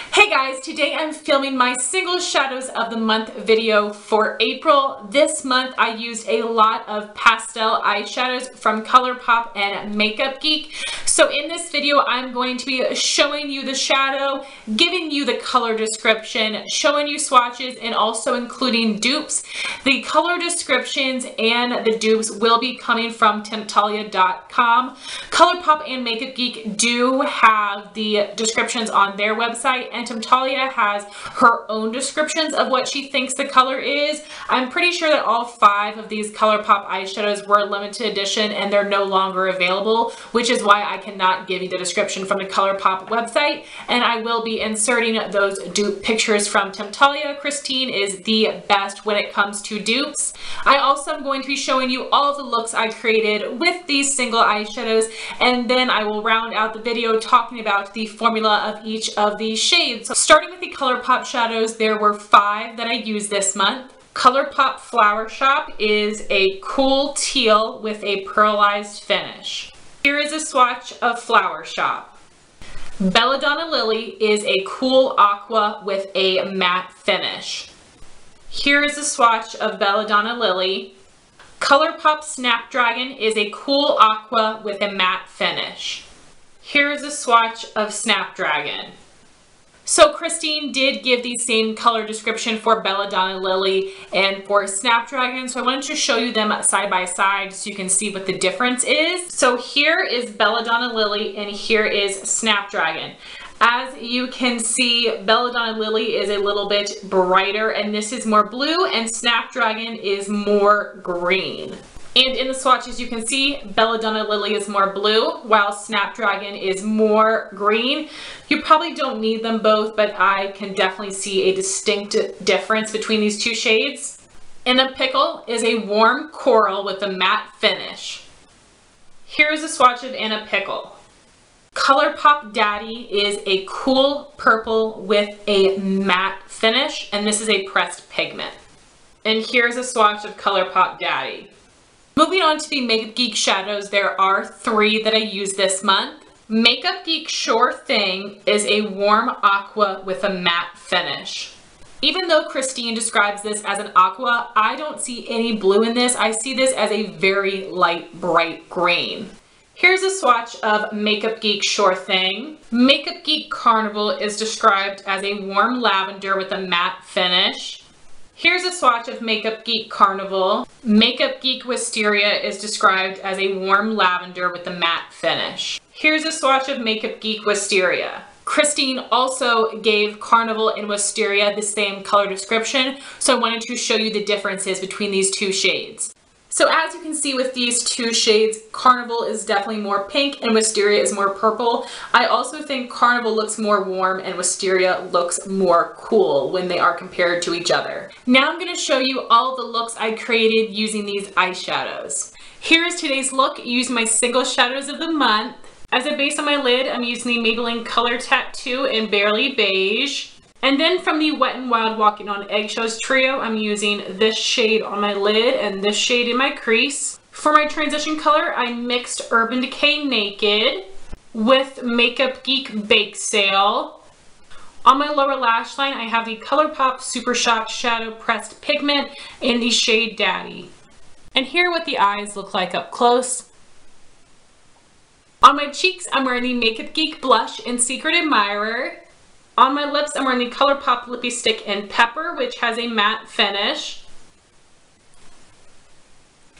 Hey guys, today I'm filming my single shadows of the month video for April. This month I used a lot of pastel eyeshadows from ColourPop and Makeup Geek. So in this video I'm going to be showing you the shadow, giving you the color description, showing you swatches, and also including dupes. The color descriptions and the dupes will be coming from Temptalia.com. ColourPop and Makeup Geek do have the descriptions on their website, and Temptalia has her own descriptions of what she thinks the color is. I'm pretty sure that all 5 of these ColourPop eyeshadows were limited edition and they're no longer available, which is why I cannot give you the description from the ColourPop website, and I will be inserting those dupe pictures from Temptalia. Christine is the best when it comes to dupes. I also am going to be showing you all of the looks I created with these single eyeshadows, and then I will round out the video talking about the formula of each of these shades. So starting with the ColourPop shadows, there were 5 that I used this month. ColourPop Flower Shop is a cool teal with a pearlized finish. Here is a swatch of Flower Shop. Belladonna Lily is a cool aqua with a matte finish. Here is a swatch of Belladonna Lily. ColourPop Snapdragon is a cool aqua with a matte finish. Here is a swatch of Snapdragon. So Christine did give the same color description for Belladonna Lily and for Snapdragon, so I wanted to show you them side by side so you can see what the difference is. So here is Belladonna Lily and here is Snapdragon. As you can see, Belladonna Lily is a little bit brighter and this is more blue, and Snapdragon is more green. And in the swatches you can see Belladonna Lily is more blue while Snapdragon is more green. You probably don't need them both, but I can definitely see a distinct difference between these two shades. And a Pickle is a warm coral with a matte finish. Here's a swatch of In a Pickle. ColourPop Daddy is a cool purple with a matte finish, and this is a pressed pigment. And here's a swatch of ColourPop Daddy. Moving on to the Makeup Geek shadows, there are 3 that I used this month. Makeup Geek Sure Thing is a warm aqua with a matte finish. Even though Christine describes this as an aqua, I don't see any blue in this. I see this as a very light, bright green. Here's a swatch of Makeup Geek Sure Thing. Makeup Geek Carnival is described as a warm lavender with a matte finish. Here's a swatch of Makeup Geek Carnival. Makeup Geek Wisteria is described as a warm lavender with a matte finish. Here's a swatch of Makeup Geek Wisteria. Christine also gave Carnival and Wisteria the same color description, so I wanted to show you the differences between these 2 shades. So as you can see with these 2 shades, Carnival is definitely more pink and Wisteria is more purple. I also think Carnival looks more warm and Wisteria looks more cool when they are compared to each other. Now I'm going to show you all the looks I created using these eyeshadows. Here is today's look using my single shadows of the month. As a base on my lid, I'm using the Maybelline Color Tattoo in Barely Beige. And then from the Wet n Wild Walking on Eggshells trio, I'm using this shade on my lid and this shade in my crease. For my transition color, I mixed Urban Decay Naked with Makeup Geek Bakesale. On my lower lash line, I have the ColourPop Super Shock Shadow Pressed Pigment in the shade Daddy. And here are what the eyes look like up close. On my cheeks, I'm wearing the Makeup Geek Blush in Secret Admirer. On my lips, I'm wearing the ColourPop Lippie Stick in Pepper, which has a matte finish.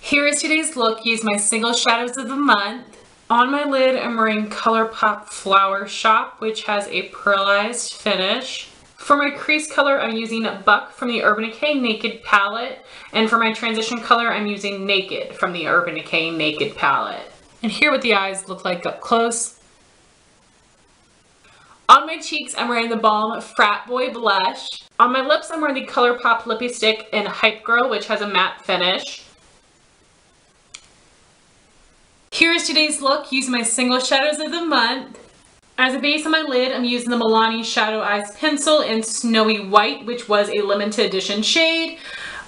Here is today's look using my single shadows of the month. On my lid, I'm wearing ColourPop Flower Shop, which has a pearlized finish. For my crease color, I'm using Buck from the Urban Decay Naked palette. And for my transition color, I'm using Naked from the Urban Decay Naked palette. And here what the eyes look like up close. On my cheeks, I'm wearing the Balm Frat Boy blush. On my lips, I'm wearing the ColourPop Lippie Stick in Hype Girl, which has a matte finish. Here is today's look using my single shadows of the month. As a base on my lid, I'm using the Milani Shadow Eyes Pencil in Snowy White, which was a limited edition shade.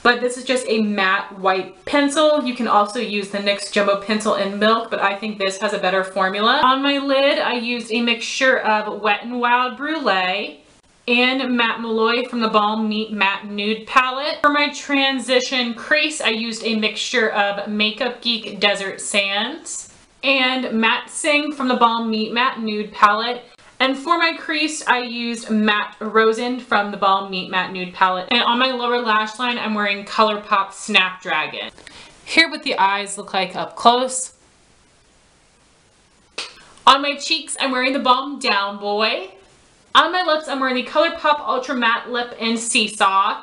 but this is just a matte white pencil. You can also use the NYX Jumbo Pencil in Milk, but I think this has a better formula. On my lid, I used a mixture of Wet n Wild Brulee. and Matte Malloy from the Balm Meet Matte Nude palette. For my transition crease, I used a mixture of Makeup Geek Desert Sands and Matte Singh from the Balm Meet Matte Nude palette. And for my crease, I used Matte Rosen from the Balm Meet Matte Nude palette. And on my lower lash line, I'm wearing ColourPop Snapdragon. Here what the eyes look like up close. On my cheeks, I'm wearing the Balm Down Boy. On my lips, I'm wearing the ColourPop Ultra Matte Lip in Seesaw.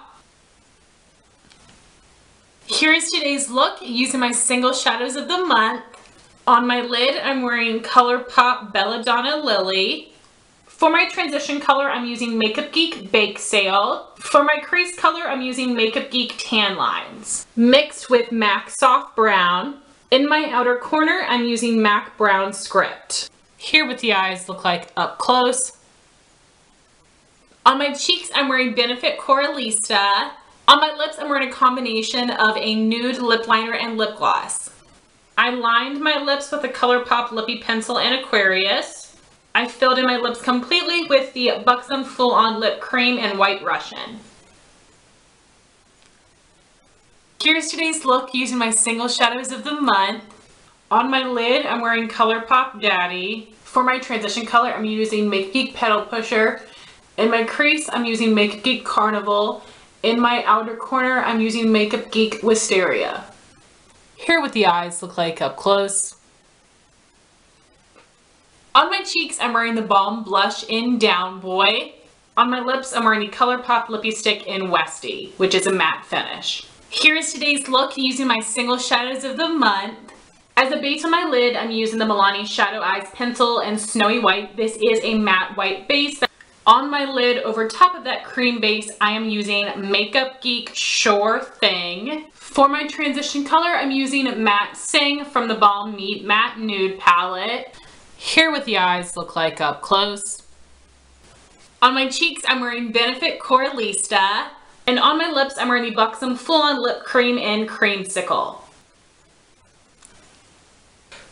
Here is today's look using my single shadows of the month. On my lid, I'm wearing ColourPop Belladonna Lily. For my transition color, I'm using Makeup Geek Bakesale. For my crease color, I'm using Makeup Geek Tan Lines, mixed with MAC Soft Brown. In my outer corner, I'm using MAC Brown Script. Here what the eyes look like up close. On my cheeks, I'm wearing Benefit Coralista. On my lips, I'm wearing a combination of a nude lip liner and lip gloss. I lined my lips with the ColourPop Lippie Pencil in Aquarius. I filled in my lips completely with the Buxom Full On Lip Cream in White Russian. Here's today's look using my single shadows of the month. On my lid, I'm wearing ColourPop Daddy. For my transition color, I'm using Makeup Geek Petal Pusher. In my crease, I'm using Makeup Geek Carnival. In my outer corner, I'm using Makeup Geek Wisteria. Here what the eyes look like up close. On my cheeks, I'm wearing the Balm Blush in Down Boy. On my lips, I'm wearing the ColourPop Lippie Stick in Westie, which is a matte finish. Here is today's look using my single shadows of the month. As a base on my lid, I'm using the Milani Shadow Eyes Pencil in Snowy White. This is a matte white base. On my lid, over top of that cream base, I am using Makeup Geek Sure Thing. For my transition color, I'm using Matte Singh from the Balm Meet Matte Nude palette. Here what the eyes look like up close. On my cheeks, I'm wearing Benefit Coralista. And on my lips, I'm wearing the Buxom Full On Lip Cream in Creamsicle.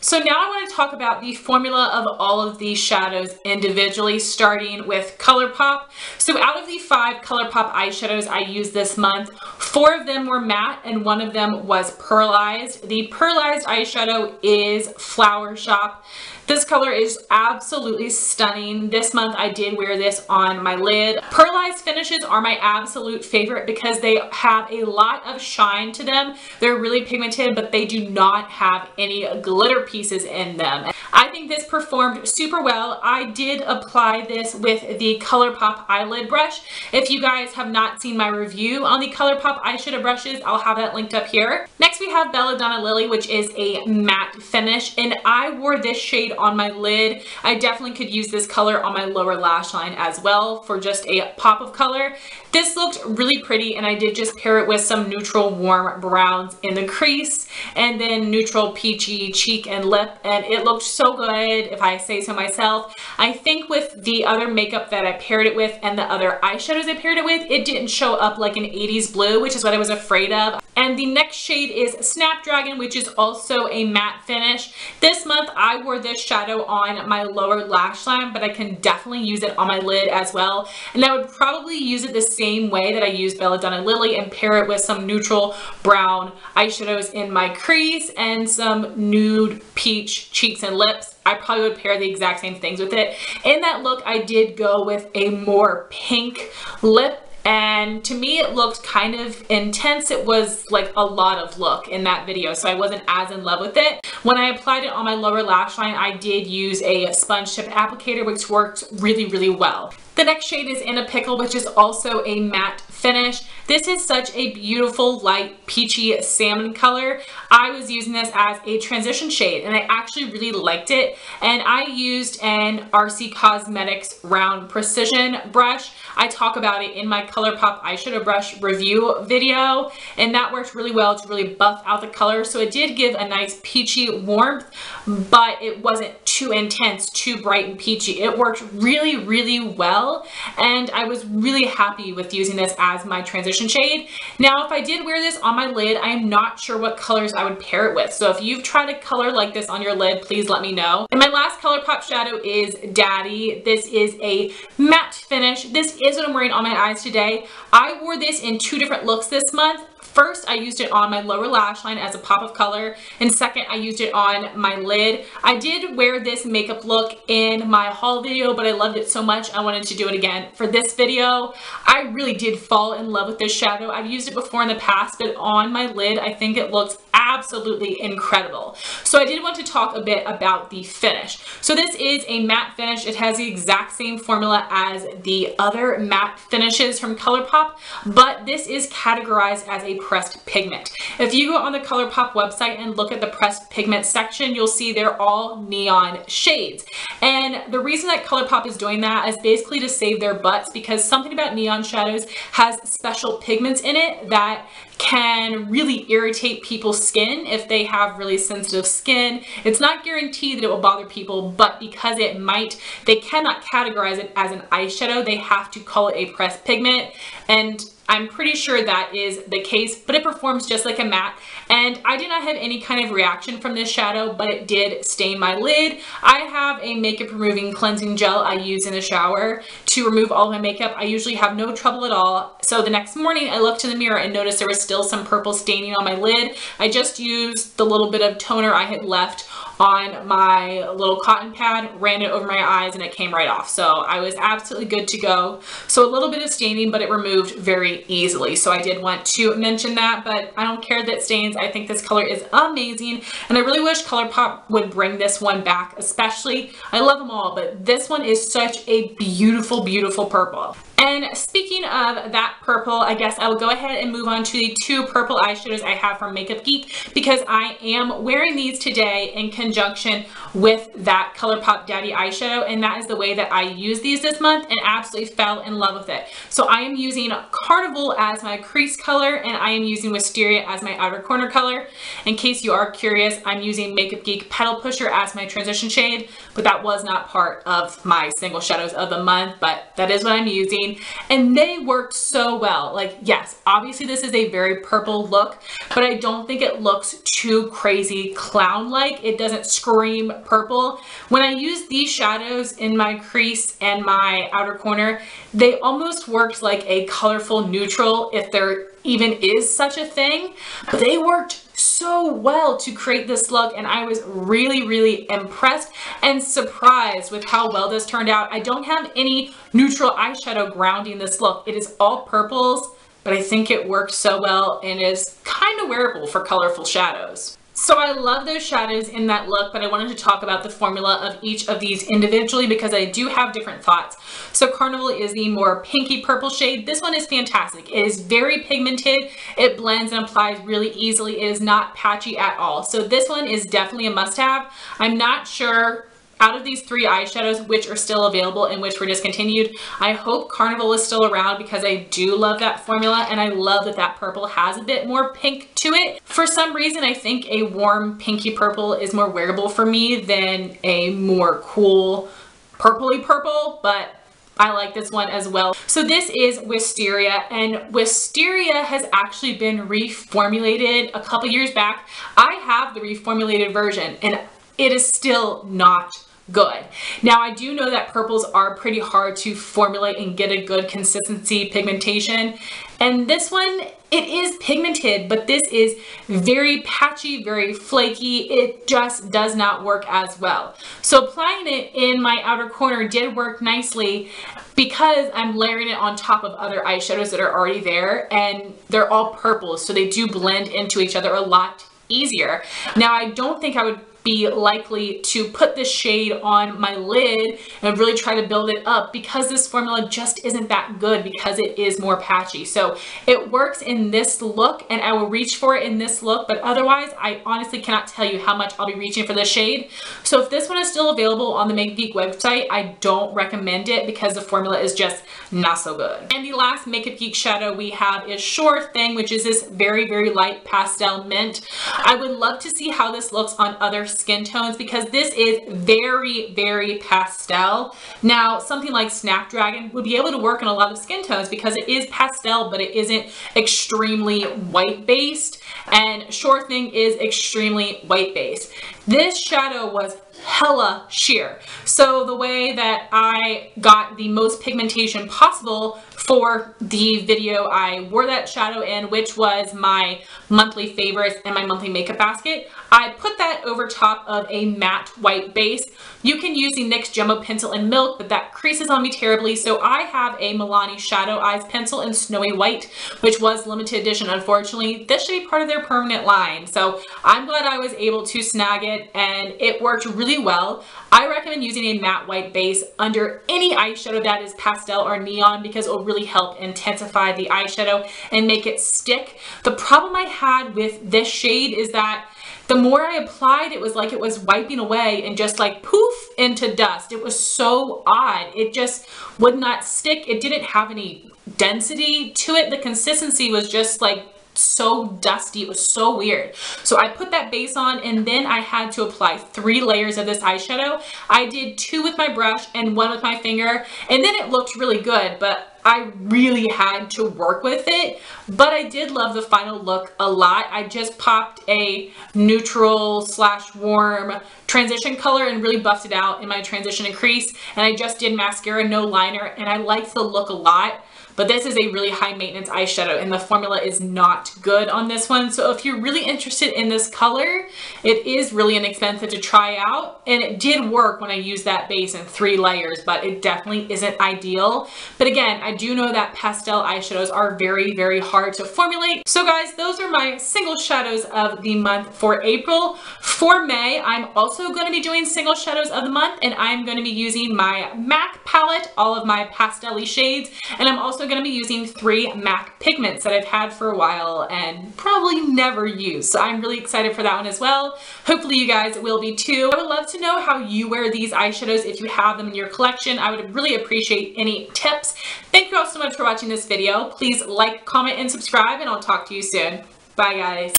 So now I want to talk about the formula of all of these shadows individually, starting with ColourPop. So out of the 5 ColourPop eyeshadows I used this month, 4 of them were matte and 1 of them was pearlized. The pearlized eyeshadow is Flower Shop. This color is absolutely stunning. This month I did wear this on my lid. Pearlized finishes are my absolute favorite because they have a lot of shine to them. They're really pigmented, but they do not have any glitter pieces in them. I think this performed super well. I did apply this with the ColourPop eyelid brush. If you guys have not seen my review on the ColourPop eyeshadow brushes, I'll have that linked up here. Next we have Belladonna Lily, which is a matte finish, and I wore this shade on my lid. I definitely could use this color on my lower lash line as well for just a pop of color. This looked really pretty, and I did just pair it with some neutral warm browns in the crease and then neutral peachy cheek and lip, and it looked so good, if I say so myself. I think with the other makeup that I paired it with and the other eyeshadows I paired it with, it didn't show up like an 80s blue, which is what I was afraid of. And the next shade is Snapdragon, which is also a matte finish. This month I wore this shadow on my lower lash line, but I can definitely use it on my lid as well. And I would probably use it the same way that I used Belladonna Lily and pair it with some neutral brown eyeshadows in my crease and some nude peach cheeks and lips. I probably would pair the exact same things with it. In that look, I did go with a more pink lip, and to me it looked kind of intense. It was like a lot of look in that video, so I wasn't as in love with it. When I applied it on my lower lash line, I did use a sponge tip applicator, which worked really, really well. The next shade is In a Pickle, which is also a matte finish. This is such a beautiful light peachy salmon color. I was using this as a transition shade and I actually really liked it. And I used an RC Cosmetics round precision brush. I talk about it in my ColourPop eyeshadow brush review video, and that worked really well to really buff out the color. So it did give a nice peachy warmth, but it wasn't too intense, too bright and peachy. It worked really, really well, and I was really happy with using this as my transition transition shade. Now, if I did wear this on my lid, I am not sure what colors I would pair it with. So if you've tried a color like this on your lid, please let me know. And my last ColourPop shadow is Daddy. This is a matte finish. This is what I'm wearing on my eyes today. I wore this in 2 different looks this month. First, I used it on my lower lash line as a pop of color, and second, I used it on my lid. I did wear this makeup look in my haul video, but I loved it so much I wanted to do it again for this video. I really did fall in love with this shadow. I've used it before in the past, but on my lid, I think it looks absolutely incredible. So I did want to talk a bit about the finish. So this is a matte finish. It has the exact same formula as the other matte finishes from ColourPop, but this is categorized as a pressed pigment. If you go on the ColourPop website and look at the pressed pigment section, you'll see they're all neon shades. And the reason that ColourPop is doing that is basically to save their butts, because something about neon shadows has special pigments in it that can really irritate people's skin if they have really sensitive skin. It's not guaranteed that it will bother people, but because it might, they cannot categorize it as an eyeshadow. They have to call it a pressed pigment, and I'm pretty sure that is the case, but it performs just like a matte. And I did not have any kind of reaction from this shadow, but it did stain my lid. I have a makeup removing cleansing gel I use in the shower to remove all my makeup. I usually have no trouble at all. So the next morning I looked in the mirror and noticed there was still some purple staining on my lid. I just used the little bit of toner I had left on my little cotton pad, ran it over my eyes, and it came right off. So I was absolutely good to go. So a little bit of staining, but it removed very easily. So I did want to mention that, but I don't care that it stains. I think this color is amazing, and I really wish ColourPop would bring this one back, especially. I love them all, but this one is such a beautiful, beautiful purple. And speaking of that purple, I guess I will go ahead and move on to the 2 purple eyeshadows I have from Makeup Geek, because I am wearing these today in conjunction with that ColourPop Daddy eyeshadow, and that is the way that I use these this month and absolutely fell in love with it. So I am using Carnival as my crease color, and I am using Wisteria as my outer corner color. In case you are curious, I'm using Makeup Geek Petal Pusher as my transition shade, but that was not part of my single shadows of the month, but that is what I'm using. And they worked so well. Like, yes, obviously this is a very purple look, but I don't think it looks too crazy clown-like. It doesn't scream purple. When I use these shadows in my crease and my outer corner, they almost worked like a colorful neutral, if there even is such a thing, but they worked so well to create this look, and I was really, really impressed and surprised with how well this turned out. I don't have any neutral eyeshadow grounding this look. It is all purples, but I think it worked so well and is kind of wearable for colorful shadows. So I love those shadows in that look, but I wanted to talk about the formula of each of these individually because I do have different thoughts. So Carnival is the more pinky purple shade. This one is fantastic. It is very pigmented. It blends and applies really easily. It is not patchy at all. So this one is definitely a must-have. I'm not sure out of these 3 eyeshadows which are still available and which were discontinued. I hope Carnival is still around because I do love that formula, and I love that that purple has a bit more pink to it. For some reason, I think a warm pinky purple is more wearable for me than a more cool purpley purple, but I like this one as well. So this is Wisteria, and Wisteria has actually been reformulated a couple years back. I have the reformulated version, and it is still not good. Now, I do know that purples are pretty hard to formulate and get a good consistency pigmentation, and this one, it is pigmented, but this is very patchy, very flaky. It just does not work as well. So applying it in my outer corner did work nicely because I'm layering it on top of other eyeshadows that are already there, and they're all purples, so they do blend into each other a lot easier. Now, I don't think I would be likely to put this shade on my lid and really try to build it up because this formula just isn't that good because it is more patchy. So it works in this look, and I will reach for it in this look, but otherwise I honestly cannot tell you how much I'll be reaching for this shade. So if this one is still available on the Makeup Geek website, I don't recommend it because the formula is just not so good. And the last Makeup Geek shadow we have is Sure Thing, which is this very, very light pastel mint. I would love to see how this looks on other skin tones because this is very, very pastel. Now, something like Snapdragon would be able to work in a lot of skin tones because it is pastel, but it isn't extremely white based, and Sure Thing is extremely white based. This shadow was hella sheer. So the way that I got the most pigmentation possible for the video I wore that shadow in, which was my monthly favorites and my monthly makeup basket, I put that over top of a matte white base. You can use the NYX Jumbo Pencil in Milk, but that creases on me terribly, so I have a Milani Shadow Eyes pencil in Snowy White, which was limited edition, unfortunately. This should be part of their permanent line, so I'm glad I was able to snag it, and it worked really well. I recommend using a matte white base under any eyeshadow that is pastel or neon because it will really help intensify the eyeshadow and make it stick. The problem I had with this shade is that the more I applied, it was like it was wiping away and just like poof into dust. It was so odd. It just would not stick. It didn't have any density to it. The consistency was just like so dusty. It was so weird. So I put that base on, and then I had to apply 3 layers of this eyeshadow. I did 2 with my brush and 1 with my finger, and then it looked really good, but I really had to work with it. But I did love the final look a lot. I just popped a neutral / warm transition color and really buffed it out in my transition and crease, and I just did mascara, no liner, and I liked the look a lot. But this is a really high maintenance eyeshadow, and the formula is not good on this one. So if you're really interested in this color, it is really inexpensive to try out. And it did work when I used that base in 3 layers, but it definitely isn't ideal. But again, I do know that pastel eyeshadows are very, very hard to formulate. So guys, those are my single shadows of the month for April. For May, I'm also going to be doing single shadows of the month, and I'm going to be using my MAC palette, all of my pastel-y shades, and I'm also going to be using 3 MAC pigments that I've had for a while and probably never used. So I'm really excited for that one as well. Hopefully you guys will be too. I would love to know how you wear these eyeshadows if you have them in your collection. I would really appreciate any tips. Thank you all so much for watching this video. Please like, comment, and subscribe, and I'll talk to you soon. Bye guys.